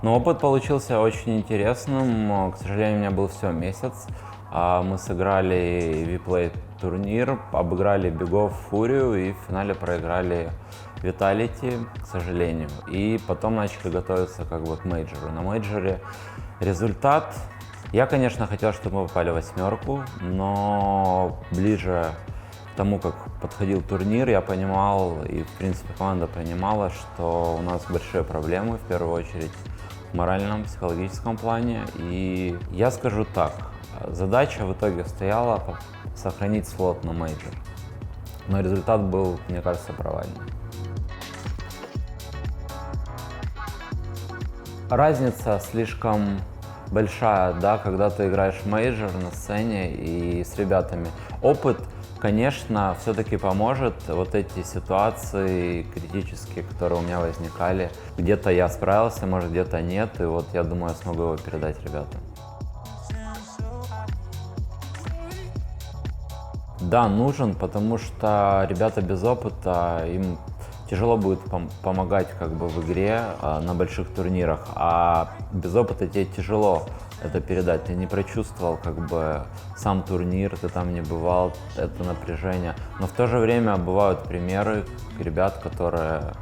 Но опыт получился очень интересным. К сожалению, у меня был всего месяц. Мы сыграли Vplay турнир, обыграли Бегов, Фурию и в финале проиграли Vitality, к сожалению. И потом начали готовиться как бы к мейджору. На мейджоре результат. Я, конечно, хотел, чтобы мы попали в 8, но ближе к тому, как подходил турнир, я понимал, и в принципе команда понимала, что у нас большие проблемы, в первую очередь в моральном, психологическом плане. И я скажу так, задача в итоге стояла сохранить слот на мейджор, но результат был, мне кажется, провальный. Разница слишком большая, да, когда ты играешь в мейджор на сцене и с ребятами. Опыт, конечно, все-таки поможет. Вот эти ситуации критические, которые у меня возникали, где-то я справился, может, где-то нет, и вот я думаю, я смогу его передать ребятам. Да, нужен, потому что ребята без опыта, им тяжело будет помогать как бы в игре на больших турнирах, а без опыта тебе тяжело это передать. Ты не прочувствовал как бы сам турнир, ты там не бывал, это напряжение. Но в то же время бывают примеры ребят, которые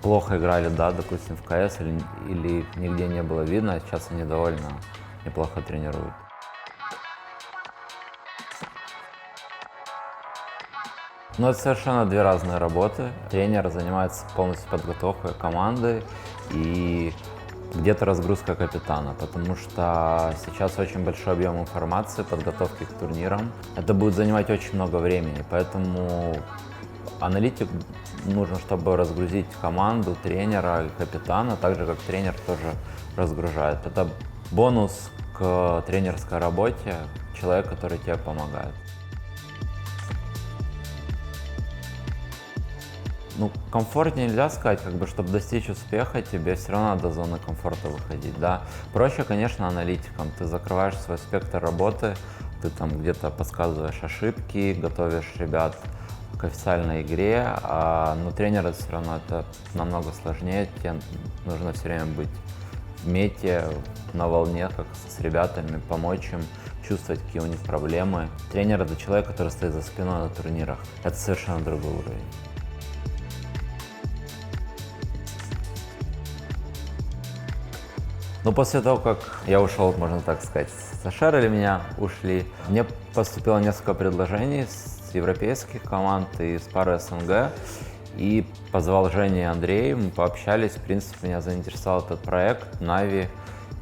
плохо играли, да, допустим, в КС или их нигде не было видно, а сейчас они довольно неплохо тренируют. Но это совершенно две разные работы. Тренер занимается полностью подготовкой команды и где-то разгрузка капитана, потому что сейчас очень большой объем информации, подготовки к турнирам. Это будет занимать очень много времени, поэтому аналитик нужен, чтобы разгрузить команду, тренера и капитана, так же как тренер тоже разгружает. Это бонус к тренерской работе, человек, который тебе помогает. Ну, комфортнее нельзя сказать, как бы, чтобы достичь успеха, тебе все равно надо из зоны комфорта выходить, да. Проще, конечно, аналитикам. Ты закрываешь свой спектр работы, ты там где-то подсказываешь ошибки, готовишь ребят к официальной игре, но тренер это все равно это намного сложнее, тебе нужно все время быть в мете, на волне, как с ребятами, помочь им, чувствовать, какие у них проблемы. Тренер — это человек, который стоит за спиной на турнирах. Это совершенно другой уровень. Но после того, как я ушел, можно так сказать, с Ашер или меня ушли, мне поступило несколько предложений с европейских команд и с пары СНГ. И позвал Женя и Андрей, мы пообщались, в принципе, меня заинтересовал этот проект, Нави.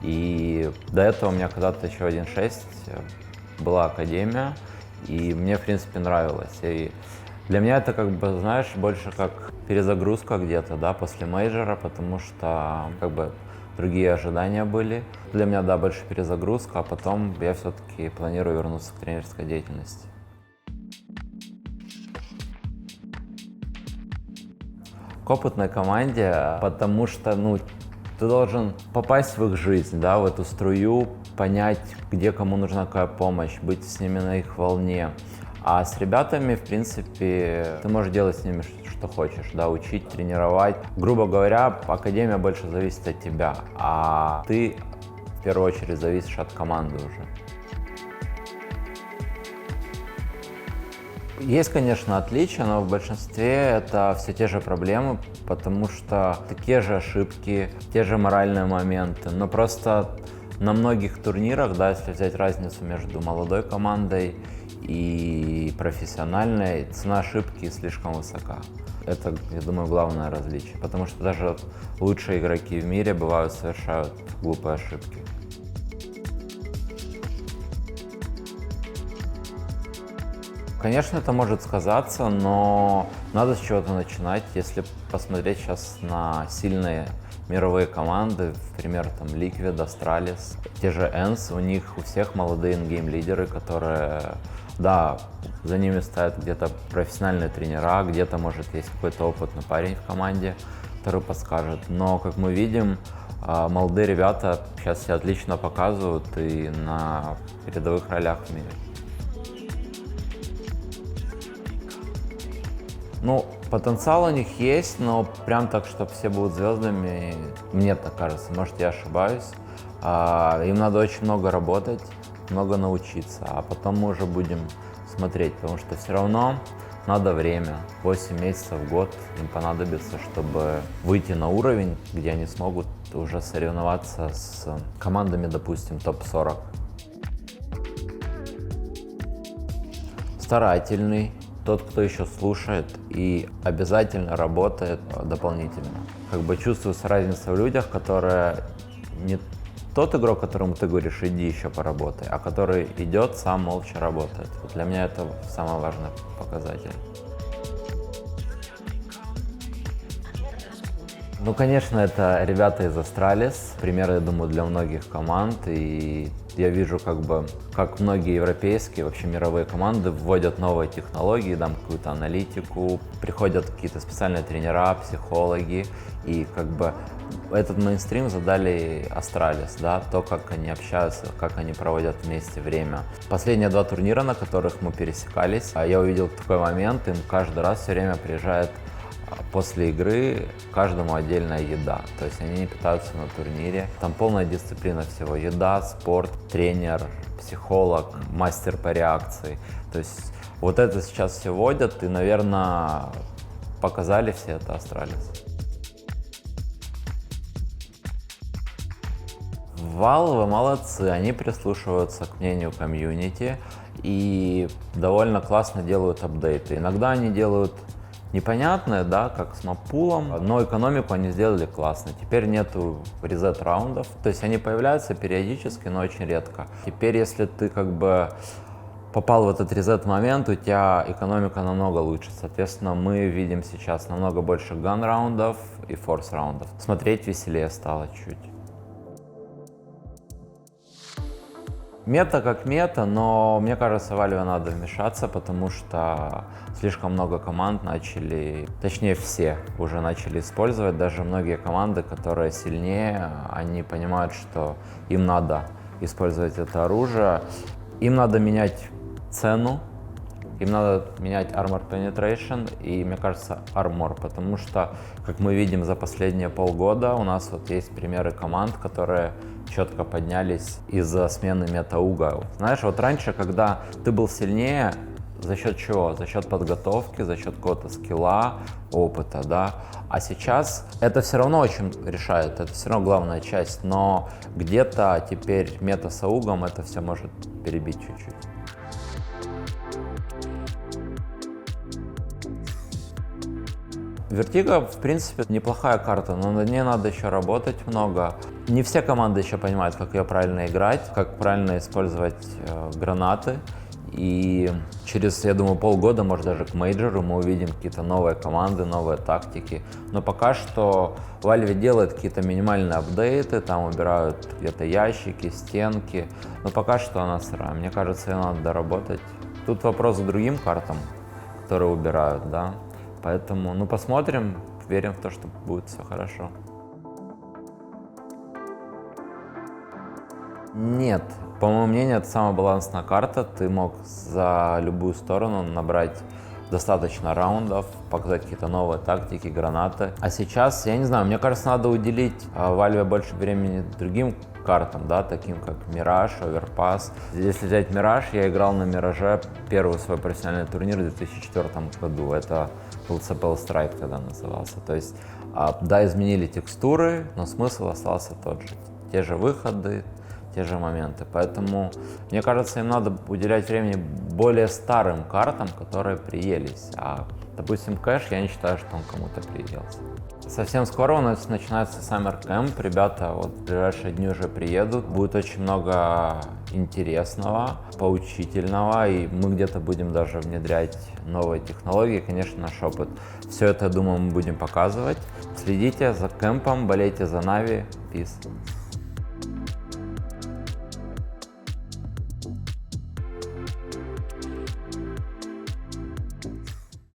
И до этого у меня когда-то еще 1.6 была академия, и мне, в принципе, нравилось. И для меня это, как бы, знаешь, больше как перезагрузка где-то, да, после мейджора, потому что, как бы, другие ожидания были. Для меня, да, больше перезагрузка, а потом я все-таки планирую вернуться к тренерской деятельности. К опытной команде, потому что, ну, ты должен попасть в их жизнь, да, в эту струю, понять, где кому нужна какая помощь, быть с ними на их волне. А с ребятами, в принципе, ты можешь делать с ними что хочешь, да, учить, тренировать. Грубо говоря, академия больше зависит от тебя, а ты в первую очередь зависишь от команды уже. Есть, конечно, отличия, но в большинстве это все те же проблемы, потому что такие же ошибки, те же моральные моменты, но просто на многих турнирах, да, если взять разницу между молодой командой и профессиональной, цена ошибки слишком высока. Это, я думаю, главное различие, потому что даже лучшие игроки в мире бывают совершают глупые ошибки. Конечно, это может сказаться, но надо с чего-то начинать. Если посмотреть сейчас на сильные мировые команды, например, там Liquid, Astralis, те же ENCE, у них у всех молодые ингейм-лидеры, которые, да, за ними стоят где-то профессиональные тренера, где-то, может, есть какой-то опытный парень в команде, который подскажет. Но, как мы видим, молодые ребята сейчас себя отлично показывают и на передовых ролях в мире. Ну, Потенциал у них есть, но прям так, чтобы все будут звездами, мне так кажется, может, я ошибаюсь. Им надо очень много работать, много научиться, а потом мы уже будем смотреть, потому что все равно надо время, 8 месяцев, год им понадобится, чтобы выйти на уровень, где они смогут уже соревноваться с командами, допустим, топ-40. Старательный, тот, кто еще слушает и обязательно работает дополнительно. Как бы чувствуется разница в людях, которые не тот игрок, которому ты говоришь, иди еще поработай, а который идет, сам молча работает. Вот для меня это самый важный показатель. Ну, конечно, это ребята из Astralis. Пример, я думаю, для многих команд. И я вижу, как многие европейские, вообще мировые команды вводят новые технологии, там какую-то аналитику, приходят какие-то специальные тренера, психологи. И этот мейнстрим задали Astralis, да, то, как они общаются, как они проводят вместе время. Последние 2 турнира, на которых мы пересекались, я увидел такой момент, им каждый раз все время приезжает после игры каждому отдельная еда. То есть они не питаются на турнире. Там полная дисциплина всего. Еда, спорт, тренер, психолог, мастер по реакции. То есть вот это сейчас все вводят и, наверное, показали все это Astralis. Valve молодцы, они прислушиваются к мнению комьюнити и довольно классно делают апдейты. Иногда они делают непонятное, да, как с маппулом, но экономику они сделали классно. Теперь нету резет раундов, то есть они появляются периодически, но очень редко. Теперь, если ты попал в этот резет момент, у тебя экономика намного лучше. Соответственно, мы видим сейчас намного больше ган раундов и форс раундов. Смотреть веселее стало чуть. Мета как мета, но мне кажется, Valve надо вмешаться, потому что слишком много команд начали, точнее все уже начали использовать, даже многие команды, которые сильнее, они понимают, что им надо использовать это оружие, им надо менять цену, им надо менять Armor Penetration и, мне кажется, Armor, потому что, как мы видим за последние полгода, у нас вот есть примеры команд, которые четко поднялись из-за смены мета-угол. Знаешь, вот раньше, когда ты был сильнее, за счет чего? За счет подготовки, за счет какого-то скилла, опыта, да. А сейчас это все равно очень решает, это все равно главная часть, но где-то теперь мета с аугом это все может перебить чуть-чуть. Vertigo, в принципе, неплохая карта, но над ней надо еще работать много. Не все команды еще понимают, как ее правильно играть, как правильно использовать гранаты. И через, я думаю, полгода, может даже к мейджору мы увидим какие-то новые команды, новые тактики. Но пока что Valve делает какие-то минимальные апдейты, там убирают где-то ящики, стенки. Но пока что она сырая. Мне кажется, ее надо доработать. Тут вопрос к другим картам, которые убирают, да. Поэтому, посмотрим, верим в то, что будет все хорошо. Нет, по моему мнению, это самая балансная карта. Ты мог за любую сторону набрать достаточно раундов, показать какие-то новые тактики, гранаты. А сейчас, я не знаю, мне кажется, надо уделить Valve больше времени другим картам, да, таким как Мираж, Overpass. Если взять Мираж, я играл на Мираже первый свой профессиональный турнир в 2004 году. Это был CPL Strike тогда назывался. То есть, да, изменили текстуры, но смысл остался тот же. Те же выходы, те же моменты. Поэтому, мне кажется, им надо уделять времени более старым картам, которые приелись. А, допустим, Кэш, я не считаю, что он кому-то приелся. Совсем скоро у нас начинается Summer Camp. Ребята вот в ближайшие дни уже приедут. Будет очень много интересного, поучительного. И мы где-то будем даже внедрять новые технологии. Конечно, наш опыт. Все это, я думаю, мы будем показывать. Следите за кемпом, болейте за Na'Vi. Peace.